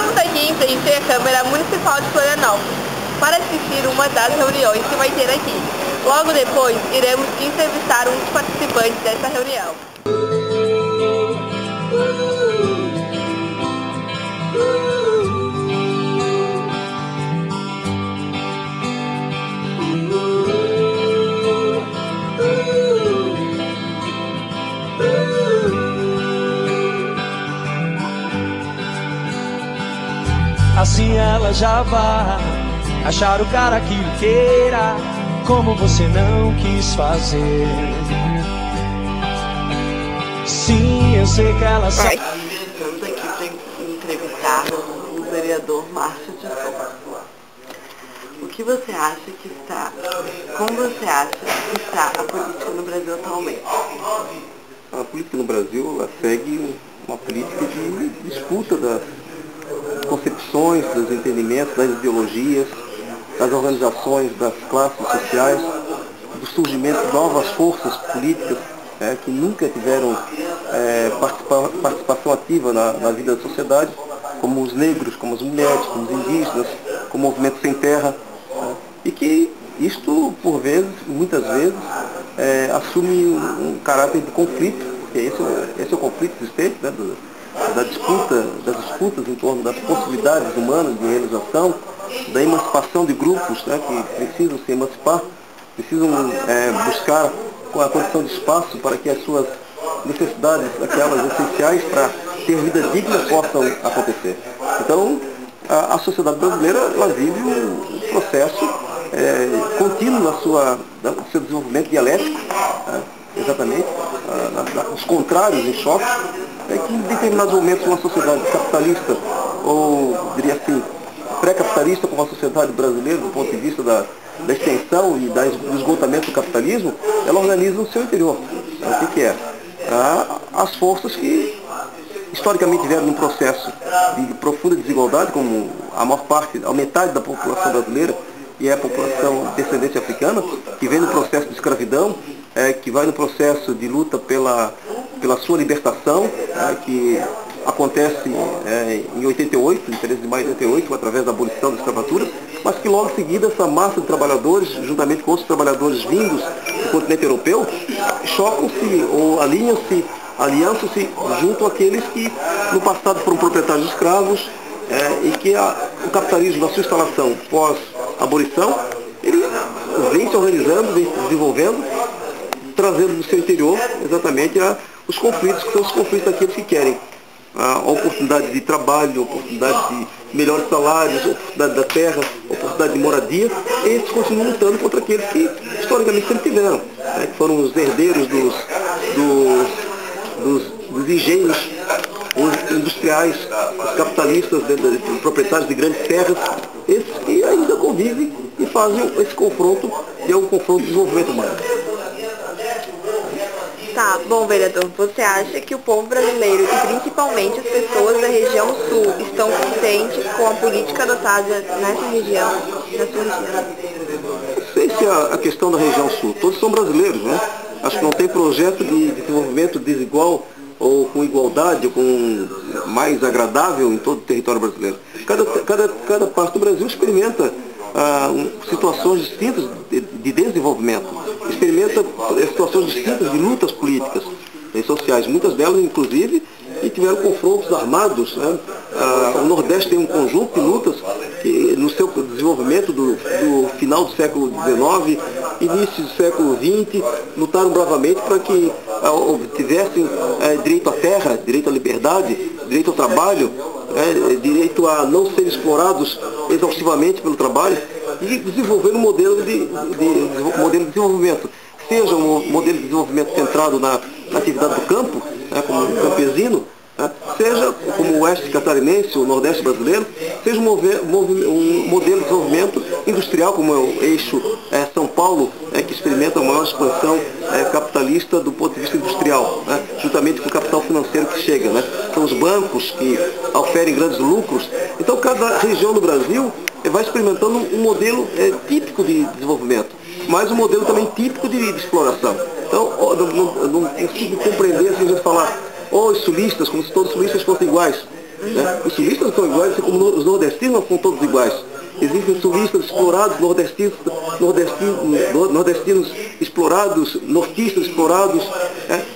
Estamos aqui em frente à Câmara Municipal de Florianópolis para assistir uma das reuniões que vai ter aqui. Logo depois, iremos entrevistar um dos participantes dessa reunião. Assim ela já vai achar o cara que lhe queira, como você não quis fazer. Sim, eu sei que ela sabe. Estamos aqui para entrevistar o vereador Márcio de Souza. O que você acha que está, como você acha que está a política no Brasil atualmente? A política no Brasil, ela segue uma política de disputa das concepções, dos entendimentos, das ideologias, das organizações, das classes sociais, do surgimento de novas forças políticas que nunca tiveram participação ativa na vida da sociedade, como os negros, como as mulheres, como os indígenas, como o movimento sem terra, e que isto, por vezes, muitas vezes, assume um caráter de conflito, porque esse é o conflito existente, né, das disputas em torno das possibilidades humanas de realização, da emancipação de grupos, né, que precisam se emancipar, precisam buscar a condição de espaço para que as suas necessidades, aquelas essenciais para ter vida digna, possam acontecer. Então, a sociedade brasileira, ela vive um processo contínuo no seu desenvolvimento dialético, exatamente, os contrários em choque, que em determinados momentos uma sociedade capitalista, ou diria assim, pré-capitalista como a sociedade brasileira, do ponto de vista da extensão e do esgotamento do capitalismo, ela organiza o seu interior. O que é? As forças que historicamente vieram num processo de profunda desigualdade, como a metade da população brasileira e é a população descendente africana, que vem no processo de escravidão, que vai no processo de luta pela sua libertação, que acontece em 88, em 13 de maio de 88, através da abolição da escravatura, mas que logo em seguida essa massa de trabalhadores, juntamente com outros trabalhadores vindos do continente europeu, chocam-se ou aliançam-se junto àqueles que no passado foram proprietários de escravos, e que o capitalismo, na sua instalação pós-abolição, ele vem se organizando, vem se desenvolvendo, trazendo do seu interior exatamente os conflitos, que são os conflitos daqueles que querem a oportunidade de trabalho, oportunidade de melhores salários, oportunidade da terra, oportunidade de moradia. Esses continuam lutando contra aqueles que historicamente sempre tiveram, que foram os herdeiros dos engenhos, os industriais, os capitalistas, os proprietários de grandes terras, esses que ainda convivem e fazem esse confronto, que é um confronto de desenvolvimento humano. Tá, bom, vereador, você acha que o povo brasileiro e principalmente as pessoas da região sul estão contentes com a política adotada nessa região, na sua região? Não sei se a questão da região sul, todos são brasileiros, né? Acho que não tem projeto de desenvolvimento desigual ou com igualdade, ou com mais agradável em todo o território brasileiro. Cada parte do Brasil experimenta situações distintas de desenvolvimento, experimenta situações distintas de lutas políticas e sociais, muitas delas inclusive e tiveram confrontos armados, né? O Nordeste tem um conjunto de lutas que no seu desenvolvimento do final do século XIX, início do século XX, lutaram bravamente para que tivessem direito à terra, direito à liberdade, direito ao trabalho, direito a não serem explorados exaustivamente pelo trabalho, e desenvolver um modelo de desenvolvimento, seja um modelo de desenvolvimento centrado na atividade do campo, como um campesino, seja como o oeste catarinense, o nordeste brasileiro, seja um modelo de desenvolvimento industrial, como é o eixo São Paulo, que experimenta a maior expansão capitalista do ponto de vista industrial, juntamente com o capital financeiro que chega. São os bancos que oferem grandes lucros. Então, cada região do Brasil vai experimentando um modelo típico de desenvolvimento, mas um modelo também típico de exploração. Então, não consigo compreender se a gente falar os sulistas, como se todos os sulistas fossem iguais. Né? Os sulistas não são iguais, assim como os nordestinos não são todos iguais. Existem sulistas explorados, nordestinos explorados, nortistas explorados.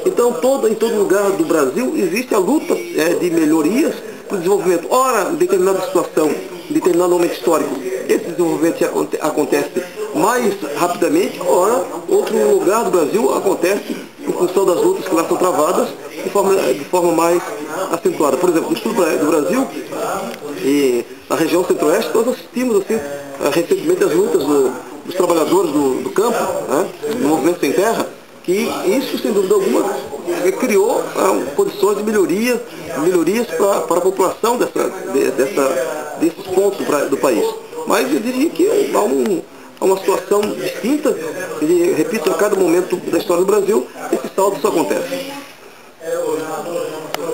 Então, em todo lugar do Brasil existe a luta de melhorias para o desenvolvimento. Ora, em determinada situação, em determinado momento histórico, esse desenvolvimento acontece mais rapidamente, ora, outro lugar do Brasil acontece em função das lutas que lá são travadas de forma mais acentuada. Por exemplo, no sul do Brasil e na região centro-oeste, nós assistimos assim, recentemente as lutas dos trabalhadores do campo, né, no movimento sem terra, que isso, sem dúvida alguma, criou condições de melhorias para a população desses pontos do país. Mas eu diria que há uma situação distinta, e repito, a cada momento da história do Brasil, esse salto só acontece.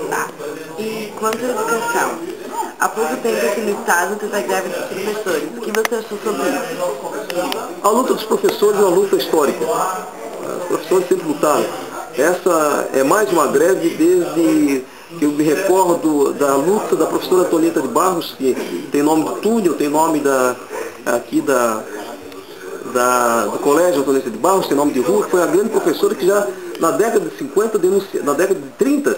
Tá. E quanto à educação? Há pouco tempo aqui no Estado teve a greve dos professores. O que você achou sobre isso? A luta dos professores é uma luta histórica. Os professores sempre lutaram. Essa é mais uma greve desde que eu me recordo da luta da professora Antonieta de Barros, que tem nome do túnel, tem nome do Colégio Antonieta de Barros, tem nome de rua, que foi a grande professora que já na década de 50, na década de 30,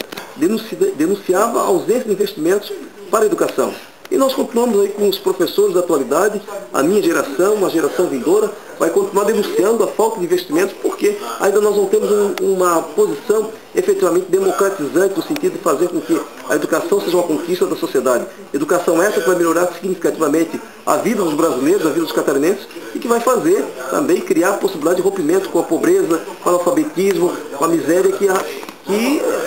denunciava a ausência de investimentos para a educação. E nós continuamos aí com os professores da atualidade, a minha geração, a geração vindoura, vai continuar denunciando a falta de investimentos, porque ainda nós não temos uma posição efetivamente democratizante, no sentido de fazer com que a educação seja uma conquista da sociedade. Educação essa que vai melhorar significativamente a vida dos brasileiros, a vida dos catarinenses, e que vai fazer também criar a possibilidade de rompimento com a pobreza, com o analfabetismo, com a miséria que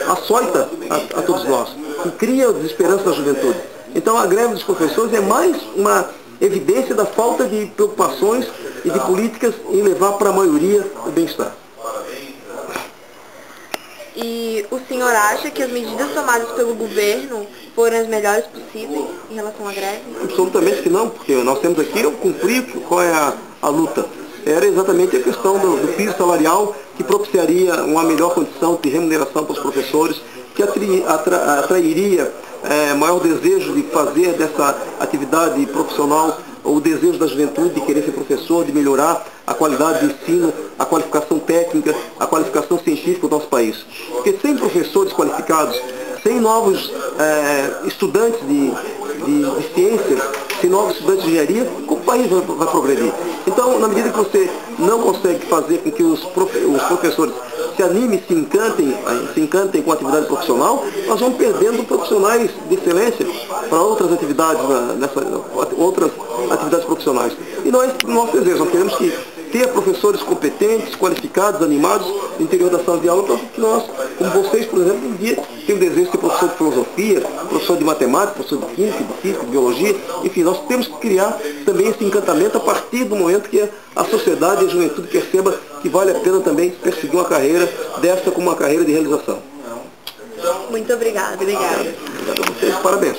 açoita a todos nós, que cria a desesperança da juventude. Então a greve dos professores é mais uma evidência da falta de preocupações e de políticas em levar para a maioria o bem-estar. E o senhor acha que as medidas tomadas pelo governo foram as melhores possíveis em relação à greve? Absolutamente que não, porque nós temos aqui cumprir qual é a luta. Era exatamente a questão do piso salarial, que propiciaria uma melhor condição de remuneração para os professores, que atrairia maior desejo de fazer dessa atividade profissional, o desejo da juventude de querer ser professor, de melhorar a qualidade de ensino, a qualificação técnica, a qualificação científica do nosso país. Porque sem professores qualificados, sem novos estudantes de ciências, sem novos estudantes de engenharia, como o país vai progredir? Então, na medida que você não consegue fazer com que os professores se animem, se encantem com a atividade profissional, nós vamos perdendo profissionais de excelência para outras atividades, outras atividades profissionais. E não é esse o nosso desejo. Nós queremos ter professores competentes, qualificados, animados no interior da sala de aula, para que nós, como vocês, por exemplo, um dia tem o desejo de ser professor de filosofia, professor de matemática, professor de química, de física, de biologia, enfim, nós temos que criar também esse encantamento a partir do momento que a sociedade e a juventude perceba que vale a pena também perseguir uma carreira dessa como uma carreira de realização. Muito obrigada. Obrigado a vocês, parabéns.